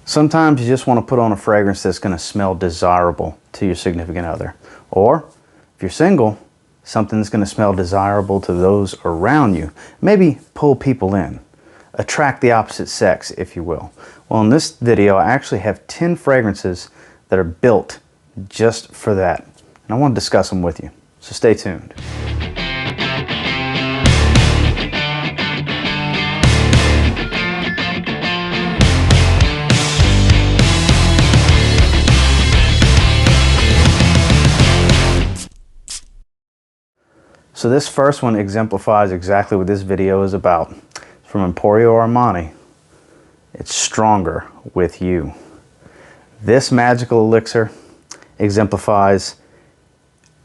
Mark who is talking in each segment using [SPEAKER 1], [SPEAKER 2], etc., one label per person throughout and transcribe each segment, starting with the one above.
[SPEAKER 1] Sometimes you just want to put on a fragrance that's going to smell desirable to your significant other. Or if you're single, something that's going to smell desirable to those around you. Maybe pull people in. Attract the opposite sex, if you will. Well, in this video, I actually have 10 fragrances that are built just for that. And I want to discuss them with you. So stay tuned. So this first one exemplifies exactly what this video is about. It's from Emporio Armani. It's Stronger with You. This magical elixir exemplifies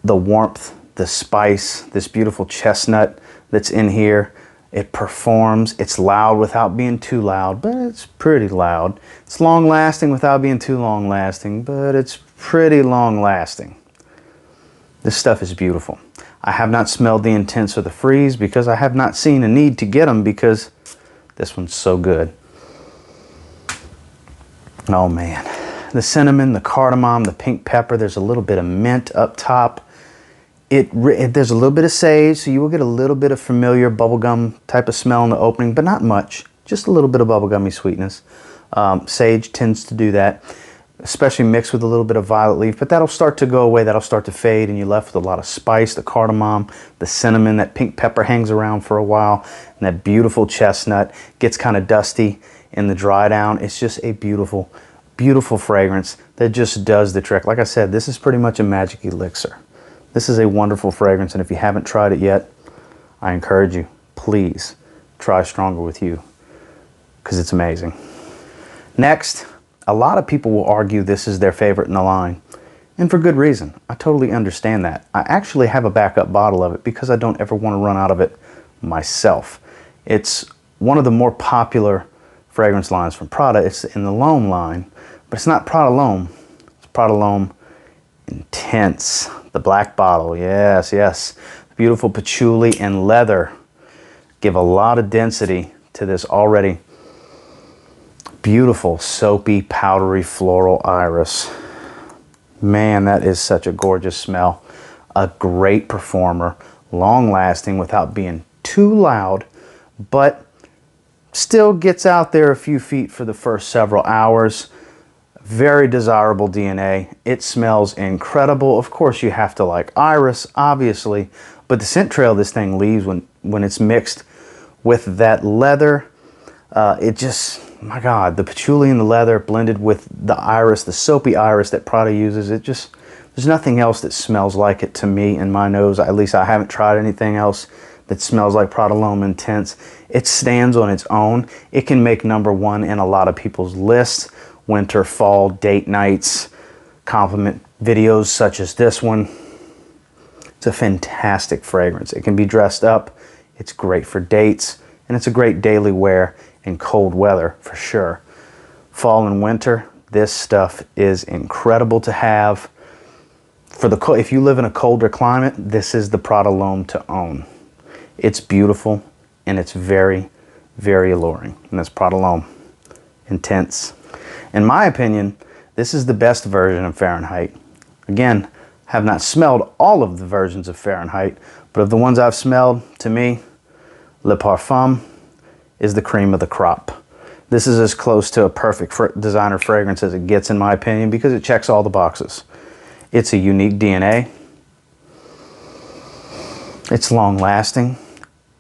[SPEAKER 1] the warmth, the spice, this beautiful chestnut that's in here. It performs. It's loud without being too loud, but it's pretty loud. It's long lasting without being too long lasting, but it's pretty long lasting. This stuff is beautiful. I have not smelled the Intense or the Freeze because I have not seen a need to get them because this one's so good. Oh man. The cinnamon, the cardamom, the pink pepper, there's a little bit of mint up top. There's a little bit of sage, so you will get a little bit of familiar bubblegum type of smell in the opening, but not much. Just a little bit of bubblegummy sweetness. Sage tends to do that, especially mixed with a little bit of violet leaf, but that'll start to go away, that'll start to fade, and you're left with a lot of spice, the cardamom, the cinnamon, that pink pepper hangs around for a while, and that beautiful chestnut gets kind of dusty in the dry down. It's just a beautiful, beautiful fragrance that just does the trick. Like I said, this is pretty much a magic elixir. This is a wonderful fragrance, and if you haven't tried it yet, I encourage you, please try Stronger with You, because it's amazing. Next, a lot of people will argue this is their favorite in the line, and for good reason. I totally understand that. I actually have a backup bottle of it because I don't ever want to run out of it myself. It's one of the more popular fragrance lines from Prada. It's in the L'Homme line, but it's not Prada L'Homme. It's Prada L'Homme Intense, the black bottle. Yes, yes. Beautiful patchouli and leather give a lot of density to this already beautiful, soapy, powdery, floral iris. Man, that is such a gorgeous smell. A great performer, long-lasting without being too loud, but still gets out there a few feet for the first several hours. Very desirable DNA. It smells incredible. Of course, you have to like iris, obviously, but the scent trail this thing leaves when it's mixed with that leather, it just, my God, the patchouli and the leather blended with the iris, the soapy iris that Prada uses, it just, there's nothing else that smells like it to me in my nose. At least I haven't tried anything else that smells like Prada L'Homme Intense. It stands on its own. It can make #1 in a lot of people's lists. Winter, fall, date nights, compliment videos such as this one. It's a fantastic fragrance. It can be dressed up. It's great for dates, and it's a great daily wear in cold weather for sure. Fall and winter, this stuff is incredible to have. If you live in a colder climate, this is the Prada L'Homme to own. It's beautiful and it's very, very alluring. And that's Prada L'Homme Intense. In my opinion, this is the best version of Fahrenheit. Again, have not smelled all of the versions of Fahrenheit, but of the ones I've smelled, to me, Le Parfum is the cream of the crop. This is as close to a perfect designer fragrance as it gets, in my opinion, because it checks all the boxes. It's a unique DNA. It's long lasting.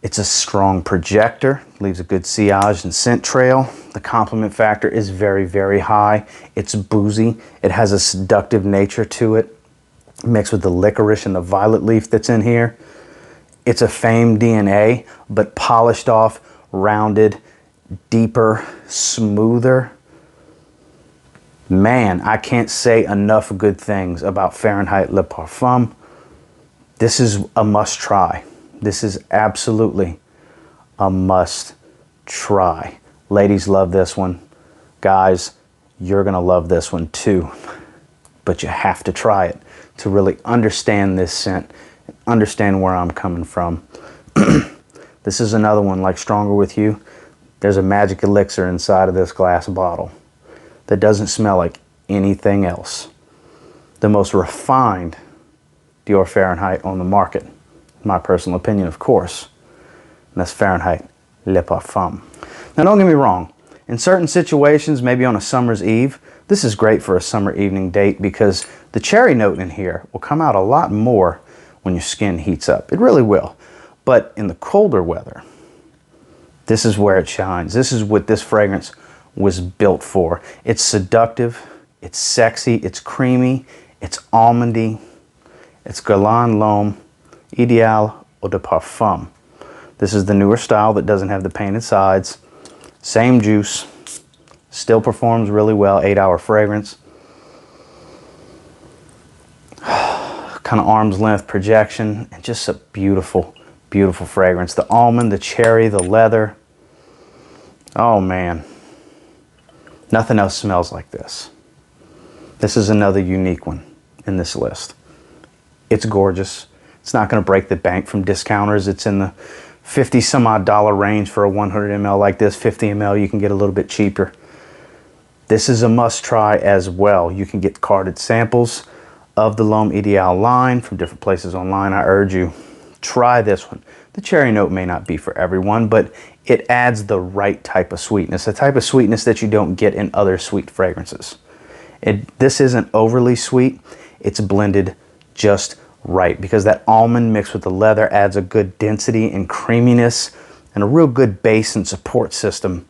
[SPEAKER 1] It's a strong projector, leaves a good sillage and scent trail. The compliment factor is very, very high. It's boozy. It has a seductive nature to it, mixed with the licorice and the violet leaf that's in here. It's a Fame DNA, but polished off, rounded, deeper, smoother. Man, I can't say enough good things about Fahrenheit Le Parfum. This is a must try. This is absolutely a must try. Ladies love this one. Guys, you're gonna love this one too. But you have to try it to really understand this scent, understand where I'm coming from. This is another one like Stronger with You. There's a magic elixir inside of this glass bottle. that doesn't smell like anything else. The most refined Dior Fahrenheit on the market. My personal opinion, of course. And that's Fahrenheit Le Parfum. Now don't get me wrong. In certain situations, maybe on a summer's eve, this is great for a summer evening date because the cherry note in here will come out a lot more when your skin heats up. It really will. But in the colder weather, this is where it shines. This is what this fragrance was built for. It's seductive, it's sexy, it's creamy, it's almondy, it's Guerlain L'Homme Idéal Eau de Parfum. This is the newer style that doesn't have the painted sides. Same juice, still performs really well, 8-hour fragrance. Kind of arm's length projection, and just a beautiful, beautiful fragrance. The almond, the cherry, the leather. Oh man, nothing else smells like this. This is another unique one in this list. It's gorgeous. It's not going to break the bank from discounters. It's in the 50 some odd dollar range for a 100 ml like this. 50 ml you can get a little bit cheaper. This is a must try as well. You can get carded samples of the L'Homme Idéal line from different places online. I urge you, try this one. The cherry note may not be for everyone, but it adds the right type of sweetness, the type of sweetness that you don't get in other sweet fragrances. This isn't overly sweet. It's blended just right because that almond mixed with the leather adds a good density and creaminess and a real good base and support system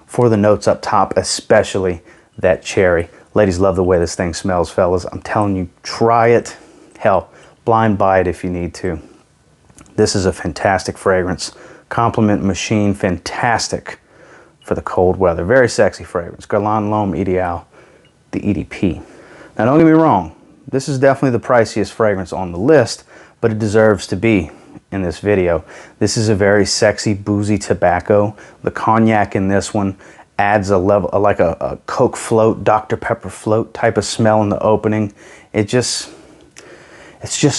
[SPEAKER 1] for the notes up top, especially that cherry. Ladies love the way this thing smells, fellas. I'm telling you, try it. Hell, blind buy it if you need to. This is a fantastic fragrance. Compliment machine, fantastic for the cold weather. Very sexy fragrance. Guerlain L'Homme Idéal, the EDP. Now don't get me wrong, this is definitely the priciest fragrance on the list, but it deserves to be in this video. This is a very sexy, boozy tobacco. The cognac in this one adds a level, like a Coke float, Dr. Pepper float type of smell in the opening. It's just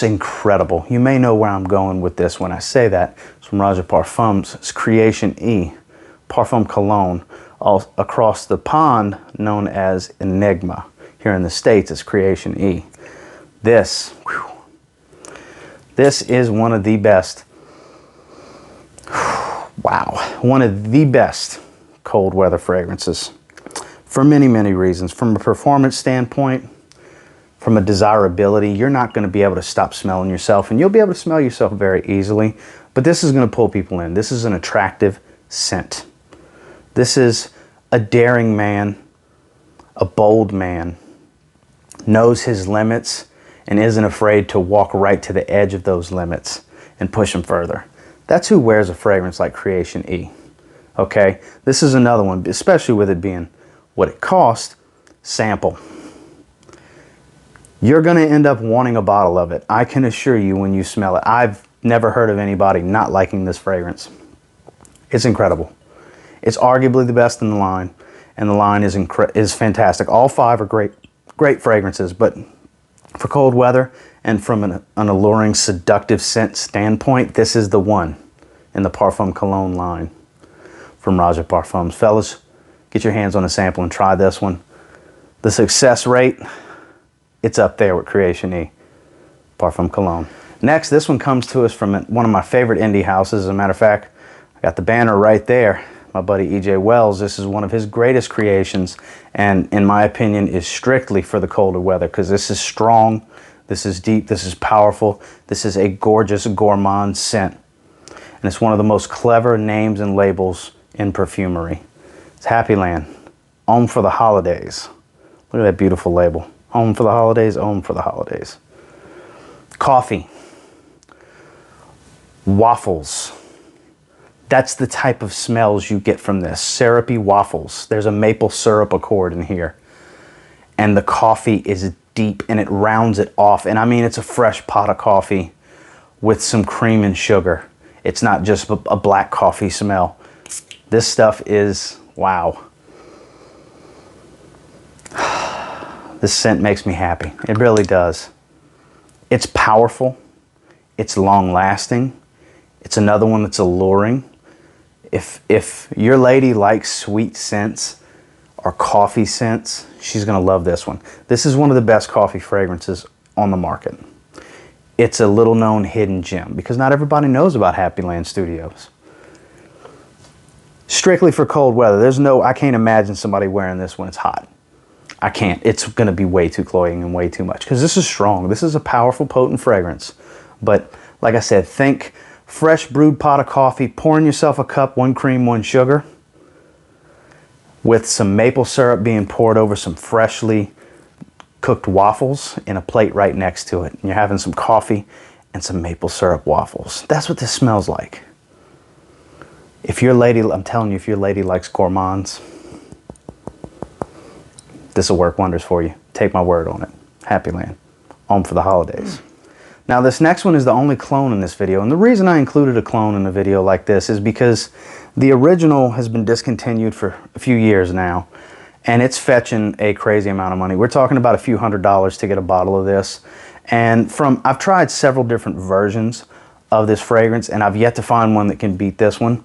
[SPEAKER 1] incredible. You may know where I'm going with this when I say that. It's from Roger Parfums. It's Creation E, Parfum Cologne, all across the pond known as Enigma. Here in the States, it's Creation E. This is one of the best, wow, one of the best cold weather fragrances for many, many reasons. From a performance standpoint, from a desirability, you're not going to be able to stop smelling yourself, and you'll be able to smell yourself very easily, but this is going to pull people in. This is an attractive scent. This is a daring man, a bold man, knows his limits, and isn't afraid to walk right to the edge of those limits and push them further. That's who wears a fragrance like Creation E. Okay, this is another one, especially with it being what it cost. Sample. You're going to end up wanting a bottle of it. I can assure you when you smell it. I've never heard of anybody not liking this fragrance. It's incredible. It's arguably the best in the line, and the line is fantastic. All 5 are great fragrances, but for cold weather and from an alluring, seductive scent standpoint, this is the one in the Parfum Cologne line from Roger Parfums. Fellas, get your hands on a sample and try this one. The success rate, it's up there with Creation E, Parfum Cologne. Next, this one comes to us from one of my favorite indie houses. As a matter of fact, I got the banner right there. My buddy E.J. Wells, this is one of his greatest creations, and in my opinion is strictly for the colder weather because this is strong, this is deep, this is powerful, this is a gorgeous gourmand scent. And it's one of the most clever names and labels in perfumery. It's Happy Land, Home for the Holidays. Look at that beautiful label. Home for the holidays, home for the holidays. Coffee. Waffles. That's the type of smells you get from this. Syrupy waffles. There's a maple syrup accord in here. And the coffee is deep and it rounds it off. And I mean, it's a fresh pot of coffee with some cream and sugar. It's not just a black coffee smell. This stuff is, wow. This scent makes me happy. It really does. It's powerful. It's long lasting. It's another one that's alluring. If your lady likes sweet scents or coffee scents, she's gonna love this one. This is one of the best coffee fragrances on the market. It's a little known hidden gem because not everybody knows about Happy Land Studios. Strictly for cold weather, I can't imagine somebody wearing this when it's hot. I can't. It's gonna be way too cloying and way too much because this is strong. This is a powerful, potent fragrance. But like I said, think fresh brewed pot of coffee, pouring yourself a cup, 1 cream, 1 sugar, with some maple syrup being poured over some freshly cooked waffles in a plate right next to it. And you're having some coffee and some maple syrup waffles. That's what this smells like. If your lady, I'm telling you, if your lady likes gourmands, this will work wonders for you. Take my word on it. Happy Land. Home for the holidays. Now this next one is the only clone in this video, and the reason I included a clone in a video like this is because the original has been discontinued for a few years now, and it's fetching a crazy amount of money. We're talking about a few $100s to get a bottle of this. And I've tried several different versions of this fragrance, and I've yet to find one that can beat this one.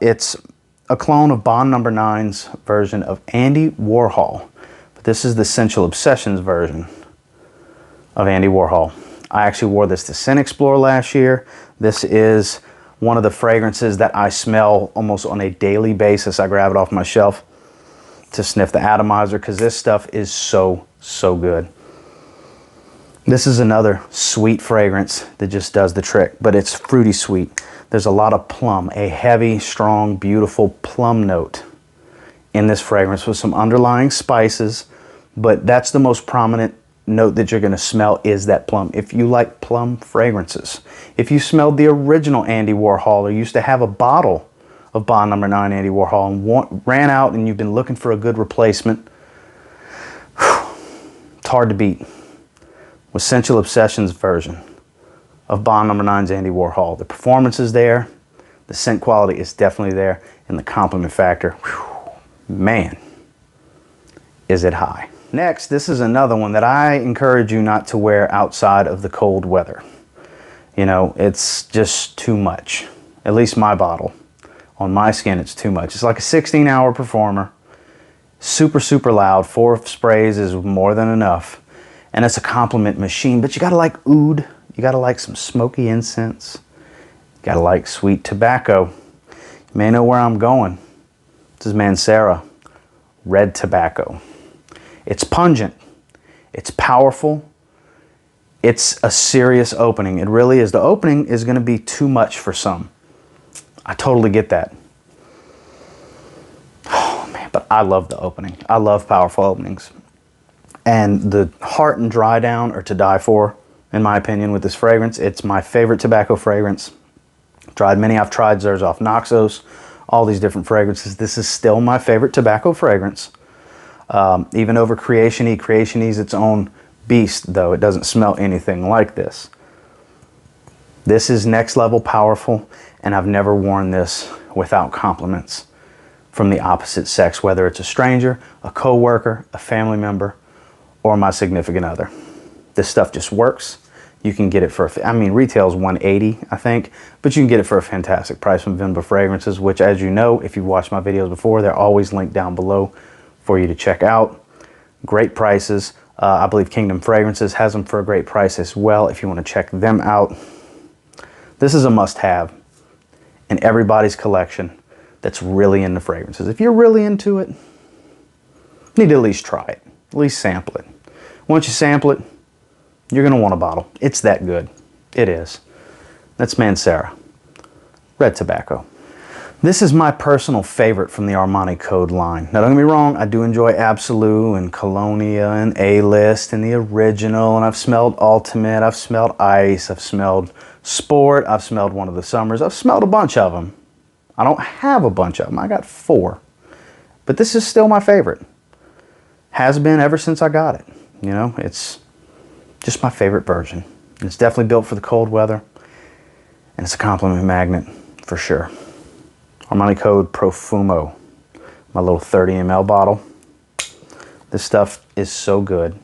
[SPEAKER 1] It's a clone of Bond No. 9's version of Andy Warhol. But this is the Sensual Obsessions version of Andy Warhol. I actually wore this to Scent Explore last year. This is one of the fragrances that I smell almost on a daily basis. I grab it off my shelf to sniff the atomizer because this stuff is so, so good. This is another sweet fragrance that just does the trick, but it's fruity sweet. There's a lot of plum, a heavy, strong, beautiful plum note in this fragrance with some underlying spices, but that's the most prominent note that you're going to smell is that plum. If you like plum fragrances, if you smelled the original Andy Warhol or used to have a bottle of Bond No. 9 Andy Warhol and ran out and you've been looking for a good replacement, it's hard to beat with Sensual Obsessions version of Bond No. 9's Andy Warhol. The performance is there, the scent quality is definitely there, and the compliment factor, man, is it high. Next, this is another one that I encourage you not to wear outside of the cold weather. You know, it's just too much. At least my bottle. On my skin, it's too much. It's like a 16-hour performer. Super, super loud. 4 sprays is more than enough. And it's a compliment machine. But you gotta like oud. You gotta like some smoky incense. You gotta like sweet tobacco. You may know where I'm going. This is Mancera Red Tobacco. It's pungent, it's powerful, it's a serious opening. It really is. The opening is going to be too much for some. I totally get that. Oh man, but I love the opening. I love powerful openings. And the heart and dry down are to die for, in my opinion, with this fragrance. It's my favorite tobacco fragrance. I've tried many. I've tried Zerzov Noxos, all these different fragrances. This is still my favorite tobacco fragrance. Even over Creation E. Creation E is its own beast, though. It doesn't smell anything like this. This is next level powerful, and I've never worn this without compliments from the opposite sex, whether it's a stranger, a coworker, a family member, or my significant other. This stuff just works. You can get it for, I mean, retail's $180, I think, but you can get it for a fantastic price from Vinba Fragrances, which, as you know, if you've watched my videos before, they're always linked down below for you to check out. Great prices. I believe Kingdom Fragrances has them for a great price as well if you want to check them out. This is a must-have in everybody's collection that's really into fragrances. If you're really into it, you need to at least try it, at least sample it. Once you sample it, you're going to want a bottle. It's that good. It is. That's Mancera Red Tobacco. This is my personal favorite from the Armani Code line. Now don't get me wrong, I do enjoy Absolute and Colonia and A-List and the Original, and I've smelled Ultimate, I've smelled Ice, I've smelled Sport, I've smelled One of the Summers, I've smelled a bunch of them. I don't have a bunch of them, I got 4. But this is still my favorite. Has been ever since I got it. You know, it's just my favorite version. It's definitely built for the cold weather, and it's a compliment magnet for sure. Armani Code Profumo, my little 30 ml bottle. This stuff is so good.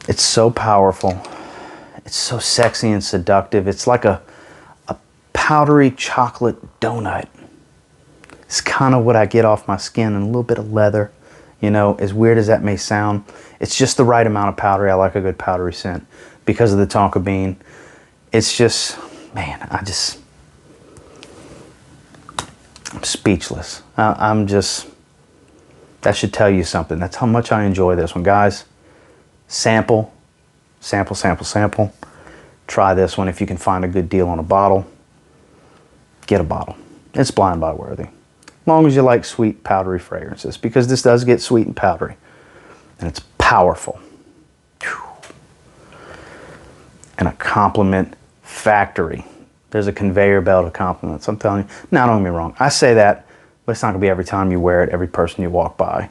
[SPEAKER 1] It's so powerful. It's so sexy and seductive. It's like a powdery chocolate donut. It's kind of what I get off my skin, and a little bit of leather. You know, as weird as that may sound, it's just the right amount of powdery. I like a good powdery scent because of the tonka bean. It's just, man, I'm speechless. I'm just, that should tell you something. That's how much I enjoy this one. Guys, sample. Try this one if you can find a good deal on a bottle. Get a bottle. It's blind buy worthy. As long as you like sweet, powdery fragrances, because this does get sweet and powdery. And it's powerful. Whew. And a compliment factory. There's a conveyor belt of compliments. I'm telling you. Now, don't get me wrong. I say that, but it's not going to be every time you wear it, every person you walk by.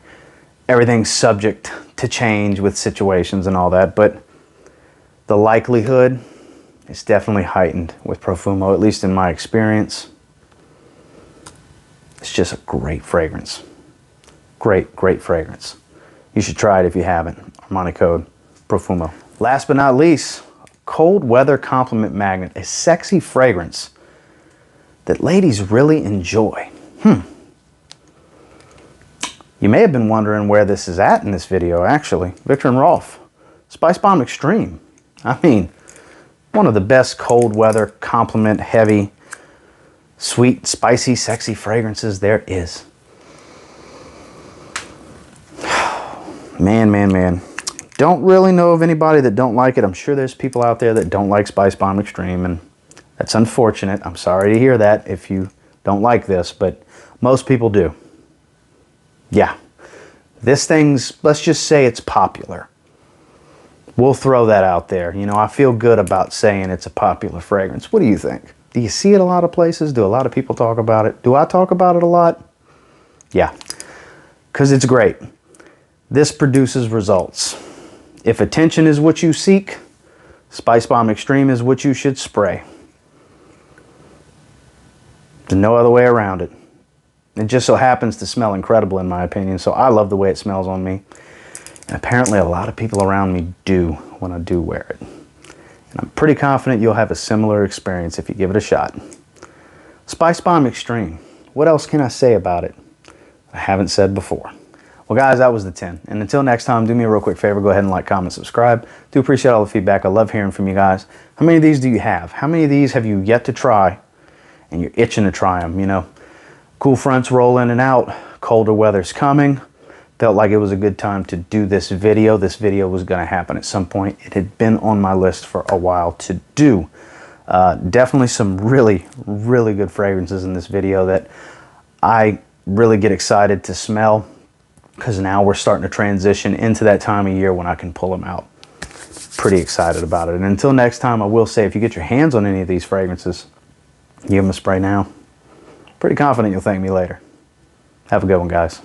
[SPEAKER 1] Everything's subject to change with situations and all that, but the likelihood is definitely heightened with Profumo, at least in my experience. It's just a great fragrance. Great fragrance. You should try it if you haven't. Armani code Profumo. Last but not least, Cold Weather Compliment Magnet, a sexy fragrance that ladies really enjoy. You may have been wondering where this is at in this video, actually. Viktor and Rolf. Spicebomb Extreme. I mean, one of the best cold weather compliment heavy, sweet, spicy, sexy fragrances there is. Man. Don't really know of anybody that don't like it. I'm sure there's people out there that don't like Spicebomb Extreme, and that's unfortunate. I'm sorry to hear that if you don't like this, but most people do. Yeah. This thing's, let's just say it's popular. We'll throw that out there. You know, I feel good about saying it's a popular fragrance. What do you think? Do you see it a lot of places? Do a lot of people talk about it? Do I talk about it a lot? Yeah, because it's great. This produces results. If attention is what you seek, Spicebomb Extreme is what you should spray. There's no other way around it. It just so happens to smell incredible in my opinion, so I love the way it smells on me. And apparently a lot of people around me do when I do wear it. And I'm pretty confident you'll have a similar experience if you give it a shot. Spicebomb Extreme. What else can I say about it I haven't said before? Well, guys, that was the 10. And until next time, do me a real quick favor. Go ahead and like, comment, subscribe. Do appreciate all the feedback. I love hearing from you guys. How many of these do you have? How many of these have you yet to try and you're itching to try them? You know, cool fronts roll in and out. Colder weather's coming. Felt like it was a good time to do this video. This video was going to happen at some point. It had been on my list for a while to do. Definitely some really good fragrances in this video that I really get excited to smell, because now we're starting to transition into that time of year when I can pull them out. Pretty excited about it. And until next time, I will say, if you get your hands on any of these fragrances, give them a spray now. Pretty confident you'll thank me later. Have a good one, guys.